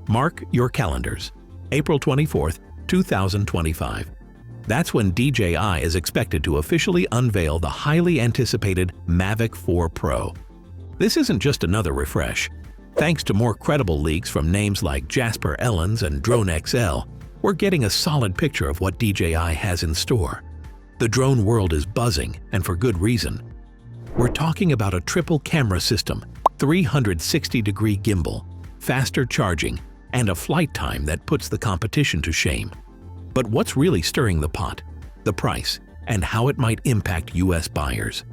Mark your calendars. April 24th, 2025. That's when DJI is expected to officially unveil the highly anticipated Mavic 4 Pro. This isn't just another refresh. Thanks to more credible leaks from names like Jasper Ellens and DroneXL, we're getting a solid picture of what DJI has in store. The drone world is buzzing, and for good reason. We're talking about a triple camera system, 360-degree gimbal, faster charging, and a flight time that puts the competition to shame. But what's really stirring the pot? The price, and how it might impact US buyers.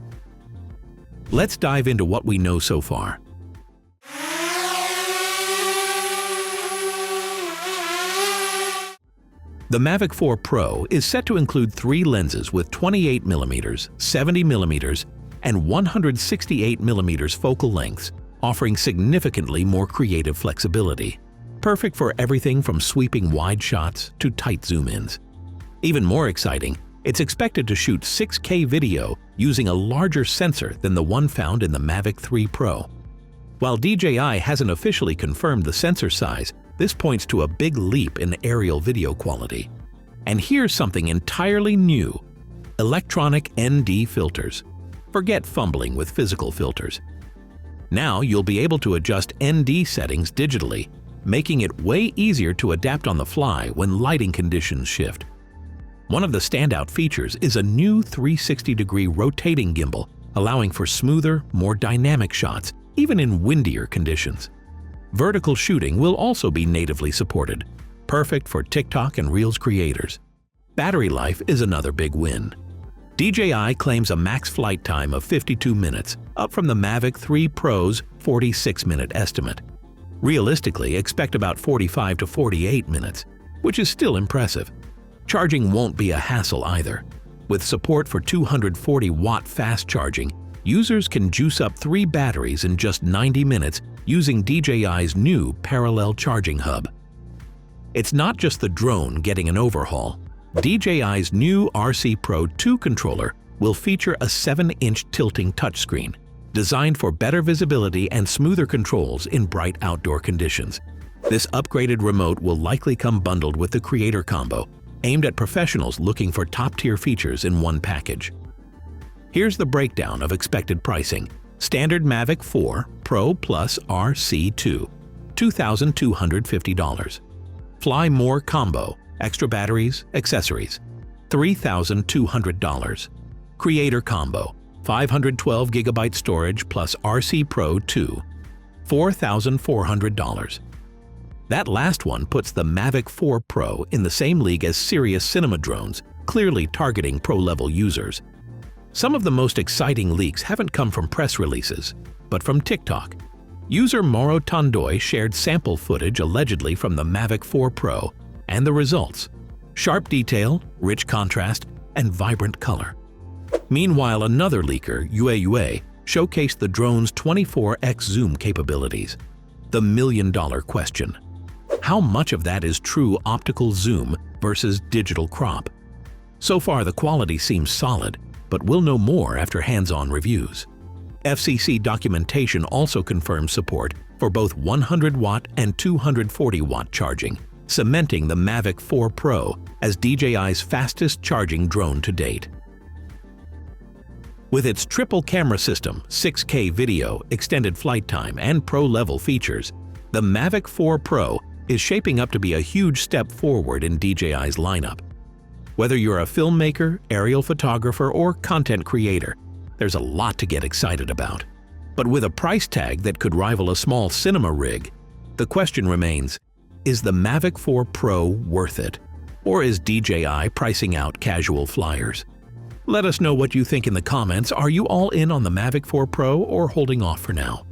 Let's dive into what we know so far. The Mavic 4 Pro is set to include 3 lenses with 28mm, 70mm, and 168mm focal lengths, offering significantly more creative flexibility. Perfect for everything from sweeping wide shots to tight zoom-ins. Even more exciting, it's expected to shoot 6K video using a larger sensor than the one found in the Mavic 3 Pro. While DJI hasn't officially confirmed the sensor size, this points to a big leap in aerial video quality. And here's something entirely new: electronic ND filters. Forget fumbling with physical filters. Now you'll be able to adjust ND settings digitally, making it way easier to adapt on the fly when lighting conditions shift. One of the standout features is a new 360-degree rotating gimbal, allowing for smoother, more dynamic shots, even in windier conditions. Vertical shooting will also be natively supported, perfect for TikTok and Reels creators. Battery life is another big win. DJI claims a max flight time of 52 minutes, up from the Mavic 3 Pro's 46-minute estimate. Realistically, expect about 45 to 48 minutes, which is still impressive. Charging won't be a hassle either. With support for 240-watt fast charging, users can juice up 3 batteries in just 90 minutes using DJI's new parallel charging hub. It's not just the drone getting an overhaul. DJI's new RC Pro 2 controller will feature a 7-inch tilting touchscreen, designed for better visibility and smoother controls in bright outdoor conditions. This upgraded remote will likely come bundled with the Creator Combo, aimed at professionals looking for top-tier features in one package. Here's the breakdown of expected pricing. Standard Mavic 4 Pro plus RC2, $2,250. Fly More Combo, extra batteries, accessories, $3,200. Creator Combo, 512GB storage plus RC Pro 2, $4,400. That last one puts the Mavic 4 Pro in the same league as serious cinema drones, clearly targeting pro-level users. Some of the most exciting leaks haven't come from press releases, but from TikTok. User Moro Tondoy shared sample footage allegedly from the Mavic 4 Pro, and the results: sharp detail, rich contrast, and vibrant color. Meanwhile, another leaker, Yue, showcased the drone's 24x zoom capabilities. The million-dollar question: how much of that is true optical zoom versus digital crop? So far, the quality seems solid, but we'll know more after hands-on reviews. FCC documentation also confirms support for both 100-watt and 240-watt charging, cementing the Mavic 4 Pro as DJI's fastest charging drone to date. With its triple camera system, 6K video, extended flight time, and pro-level features, the Mavic 4 Pro is shaping up to be a huge step forward in DJI's lineup. Whether you're a filmmaker, aerial photographer, or content creator, there's a lot to get excited about. But with a price tag that could rival a small cinema rig, the question remains, is the Mavic 4 Pro worth it? Or is DJI pricing out casual flyers? Let us know what you think in the comments. Are you all in on the Mavic 4 Pro or holding off for now?